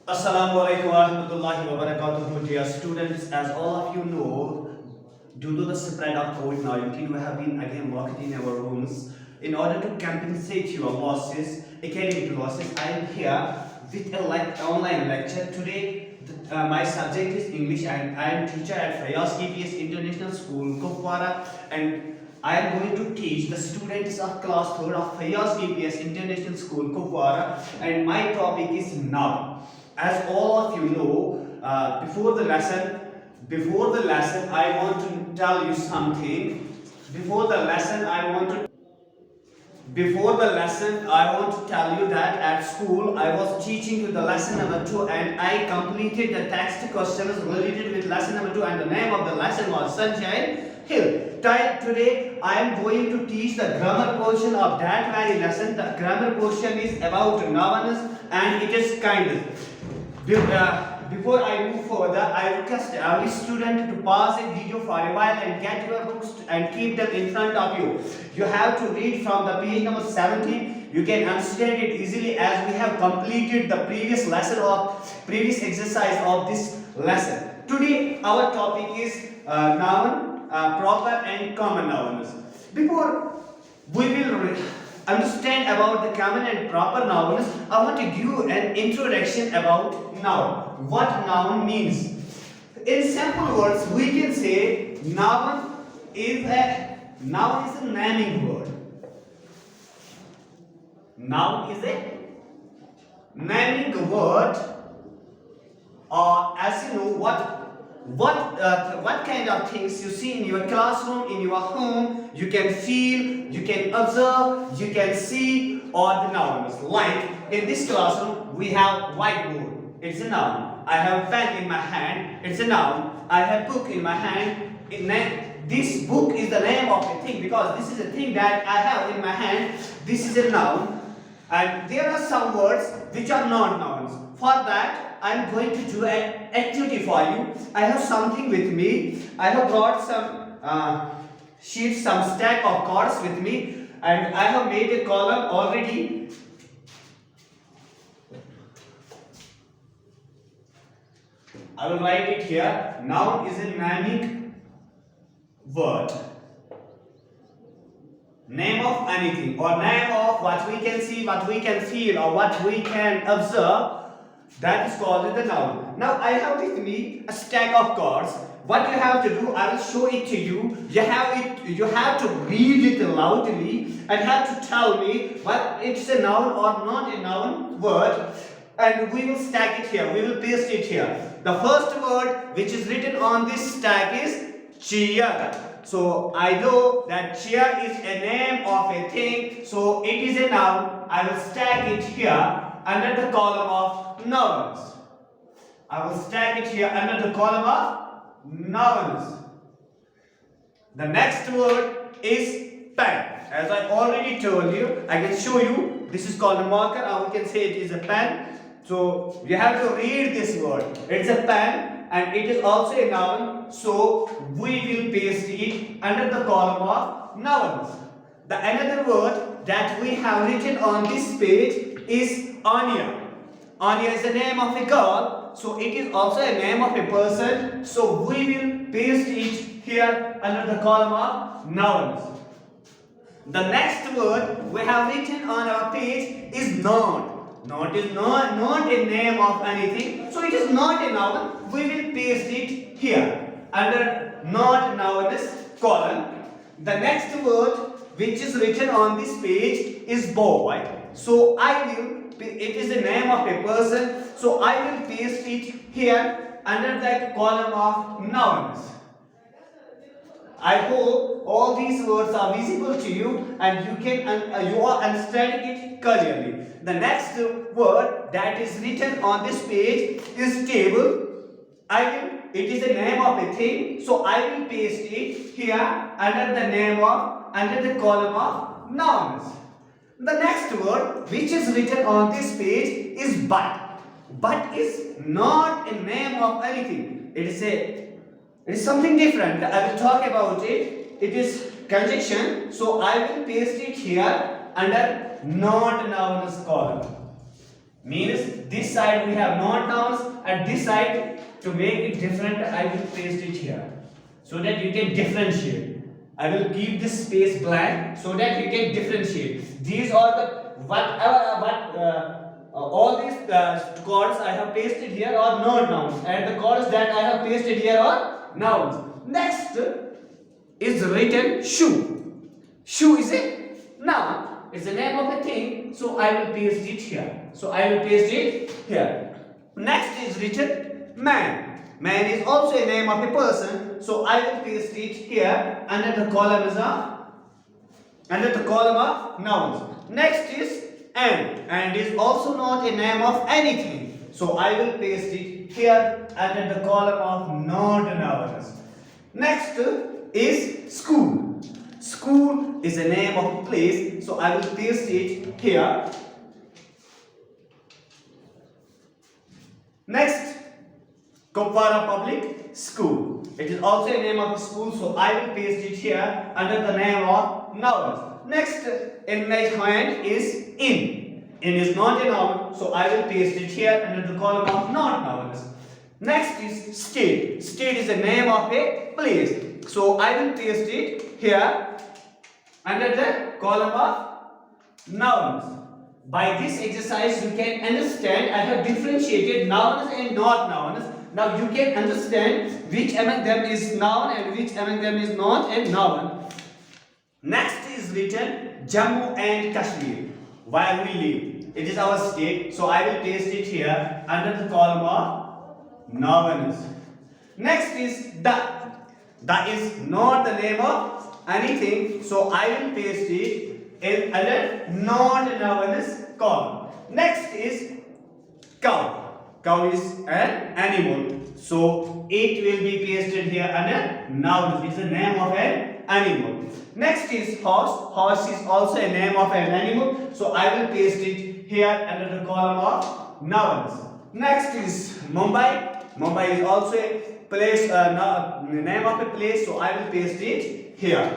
Assalamu alaikum wa rahmatullahi wa barakatuh, dear students. As all of you know, due to the spread of COVID-19, we have been again locked in our rooms. In order to compensate your losses, academic losses, I am here with a online lecture. Today, my subject is English and I am teacher at Fayaz KPS International School, Kupwara, and I am going to teach the students of class 3rd of Fayaz KPS International School, Kupwara, and my topic is noun. As all of you know, before the lesson, I want to tell you something. Before the lesson, I want to tell you that at school I was teaching you the lesson number 2 and I completed the text questions related with lesson number 2 and the name of the lesson was Sunshine Hill. Today I am going to teach the grammar portion of that very lesson. The grammar portion is about nouns and it is kindness. Before I move further, I request every student to pause a video for a while and get your books and keep them in front of you. You have to read from the page number 17. You can understand it easily as we have completed the previous previous exercise of this lesson. Today our topic is noun, proper and common nouns. Before we will understand about the common and proper nouns, I want to give an introduction about noun. What noun means? In simple words, we can say noun is a naming word. Noun is a naming word, or as you know, what kind of things you see in your classroom, in your home, you can feel, you can observe, you can see, or the nouns. Like in this classroom, we have whiteboard. It's a noun. I have pen in my hand. It's a noun. I have book in my hand. This book is the name of a thing because this is a thing that I have in my hand. This is a noun. And there are some words which are not nouns. For that, I am going to do an activity for you. I have something with me. I have brought some sheets, some stack of cards with me, and I have made a column already. I will write it here. Noun is a naming word. Name of anything or name of what we can see, what we can feel, or what we can observe. That is called the noun. Now I have with me a stack of cards. What you have to do, I will show it to you. You have to read it loudly and have to tell me what it's a noun or not a noun word. And we will stack it here. We will paste it here. The first word which is written on this stack is chair. So I know that chair is a name of a thing. So it is a noun. I will stack it here under the column of nouns. I will stack it here under the column of nouns. The next word is pen. As I already told you, I can show you. This is called a marker, or we can say it is a pen. So you have to read this word. It's a pen and it is also a noun. So we will paste it under the column of nouns. The another word that we have written on this page is Anya. Anya is the name of a girl, so it is also a name of a person. So we will paste it here under the column of nouns. The next word we have written on our page is noun. Noun is not a name of anything, so it is not a noun. We will paste it here under not nouns column. The next word which is written on this page is boy. So it is the name of a person, so I will paste it here under that column of nouns. I hope all these words are visible to you and you are understanding it clearly. The next word that is written on this page is table. It is the name of a thing, so I will paste it here under the column of nouns. The next word which is written on this page is but. But is not a name of anything. It is something different. I will talk about it. It is conjunction. So I will paste it here under not nouns column. Means this side we have non-nouns and this side, to make it different I will paste it here so that you can differentiate. I will keep this space blank so that you can differentiate. These are the all these chords I have pasted here are non-nouns and the chords that I have pasted here are nouns. Next is written shoe. Shoe is a noun. It's the name of a thing, so I will paste it here. So I will paste it here. Next is written man. Man is also a name of a person, so I will paste it here under the column of nouns. Next is and is also not a name of anything, so I will paste it here under the column of non-nouns. Next is school. School is a name of a place, so I will paste it here. Next, Kupwara Public School. It is also a name of a school, so I will paste it here under the name of nouns. Next in my hand is in. In is not a noun, so I will paste it here under the column of non-nouns. Next is state. State is a name of a place, so I will paste it here under the column of nouns. By this exercise you can understand I have differentiated nouns and not nouns. Now you can understand which among them is noun and which among them is not a noun. Next is written Jammu and Kashmir, where we live. It is our state, so I will paste it here under the column of nouns. Next is the. The is not the name of anything, so I will paste it in under non-nouns column. Next is cow. Cow is an animal, so it will be pasted here under nouns. It's the name of an animal. Next is horse. Horse is also a name of an animal, so I will paste it here under the column of nouns. Next is Mumbai. Mumbai is also a place, name of a place, so I will paste it here.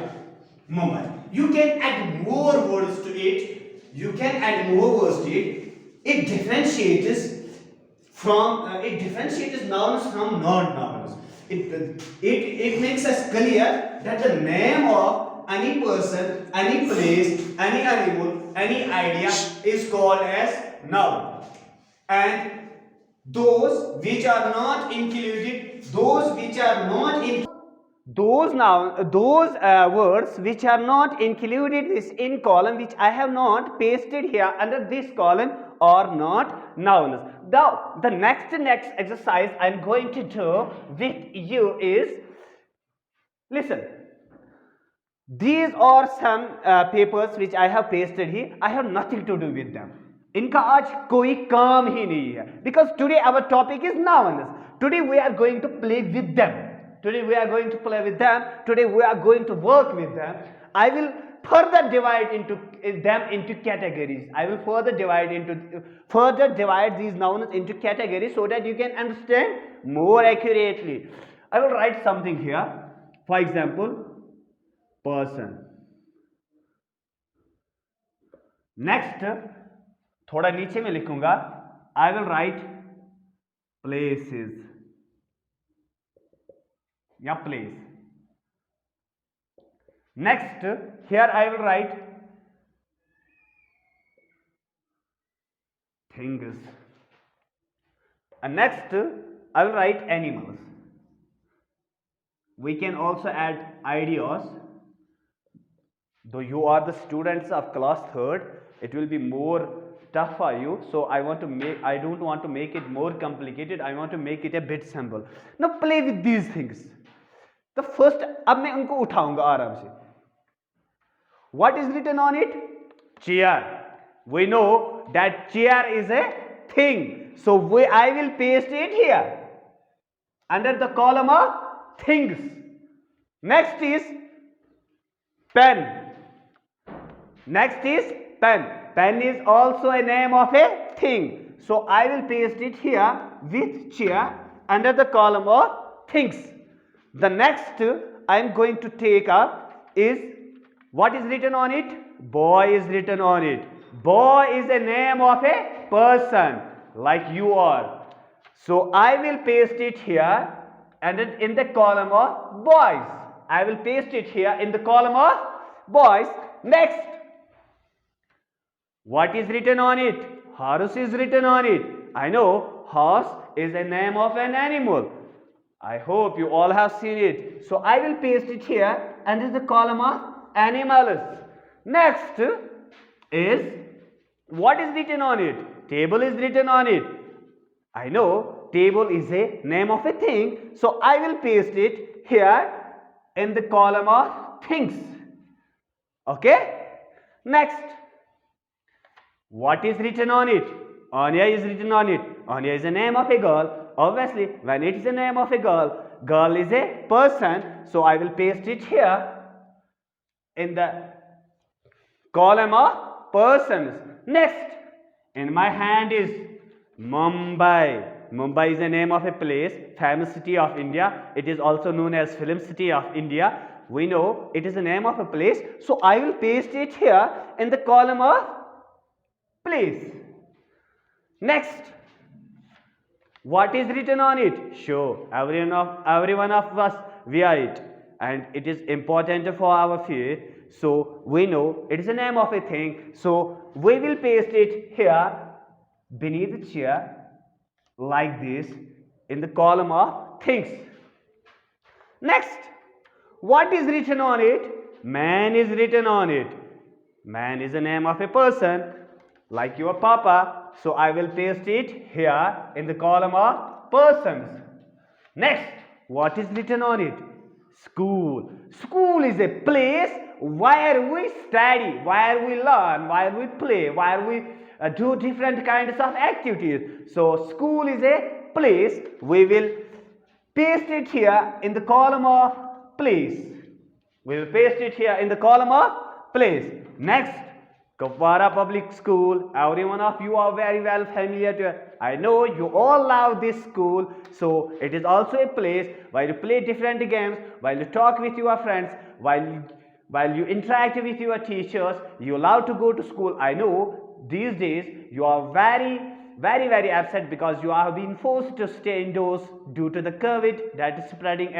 Mumbai. You can add more words to it. You can add more words to it. It differentiates nouns from non-nouns. It makes us clear that the name of any person, any place, any animal, any idea is called as noun. And those which are not included, those words which are not included in column, which I have not pasted here under this column, are not nouns. Now the next exercise I am going to do with you is, listen. These are some papers which I have pasted here. I have nothing to do with them. इनका आज कोई काम ही नहीं है, because today our topic is nouns. Today we are going to play with them. Today we are going to play with them. Today we are going to work with them. I will further divide them into categories. I will further divide these nouns into categories so that you can understand more accurately. I will write something here. For example, person. Next, थोड़ा नीचे में लिखूंगा, I will write places या place. Next, here I will write things. And next, I will write animals. We can also add ideas. Though you are the students of class 3rd, it will be more tough for you. So I don't want to make it more complicated. I want to make it a bit simple. Now play with these things. The first, अब मैं उनको उठाऊंगा आराम से. What is written on it? Chair. We know that chair is a thing. So I will paste it here under the column of things. Next is pen. Next is pen. Pen is also a name of a thing. So I will paste it here with chair under the column of things. The next I am going to take up is, what is written on it? Boy is written on it. Boy is a name of a person like you are. So I will paste it here and in the column of boys. I will paste it here in the column of boys. Next, what is written on it? Horse is written on it. I know horse is a name of an animal. I hope you all have seen it. So I will paste it here and in the column of animals. Next is what is written on it? Table is written on it. I know table is a name of a thing. So I will paste it here in the column of things. Okay? Next, what is written on it? Anya is written on it. Anya is a name of a girl. Obviously, when it is a name of a girl, girl is a person. So I will paste it here in the column of persons. Next, in my hand is Mumbai. Mumbai is the name of a place, famous city of India. It is also known as film city of India. We know it is the name of a place. So I will paste it here in the column of place. Next, what is written on it? Sure, every one of us wear it, and it is important for our faith. So we know it is the name of a thing. So we will paste it here beneath the chair like this in the column of things. Next, what is written on it? Man is written on it. Man is the name of a person like your papa. So I will paste it here in the column of persons. Next, what is written on it? School. School is a place where we study, where we learn, where we play, where we do different kinds of activities. So school is a place. We will paste it here in the column of place. We will paste it here in the column of place. Next, Kupwara Public School. Every one of you are very well familiar to it. I know you all love this school. So it is also a place where you play different games, while you talk with your friends, while you interact with your teachers. You love to go to school. I know these days you are very upset because you have been forced to stay indoors due to the COVID that is spreading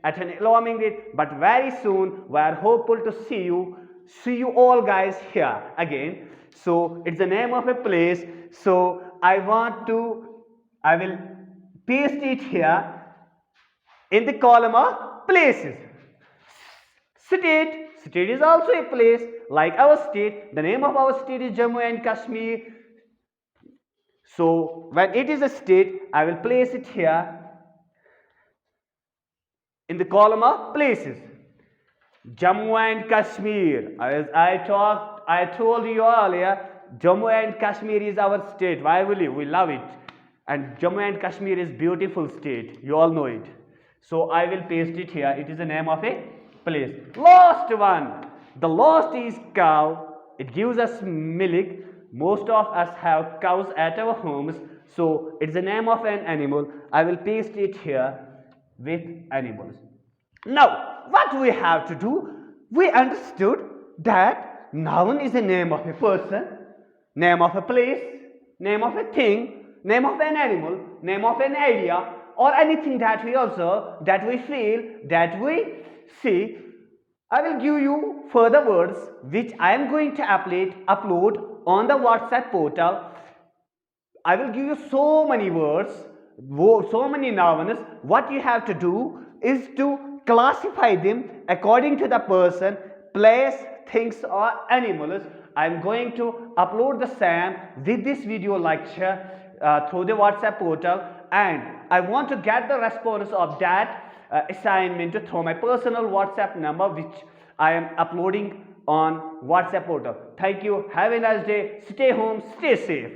at an alarming rate. But very soon we are hopeful to see you all guys here again. So it's the name of a place. So I will paste it here in the column of places. State. State is also a place like our state. The name of our state is Jammu and Kashmir. So when it is a state, I will place it here in the column of places. Jammu and Kashmir. As I told you earlier, Jammu and Kashmir is our state. Why will you? We love it. And Jammu and Kashmir is beautiful state. You all know it. So I will paste it here. It is the name of a place. Last one. The last is cow. It gives us milk. Most of us have cows at our homes. So it's the name of an animal. I will paste it here with animals. Now, what we have to do? We understood that noun is the name of a person, name of a place, name of a thing, name of an animal, name of an idea, or anything that we observe, that we feel, that we see. I will give you further words which I am going to upload on the WhatsApp portal. I will give you so many words, so many nouns. What you have to do is to classify them according to the person, place, things or animals. I am going to upload the same with this video lecture through the WhatsApp portal, and I want to get the response of that assignment through my personal WhatsApp number which I am uploading on WhatsApp portal. Thank you. Have a nice day. Stay home. Stay safe.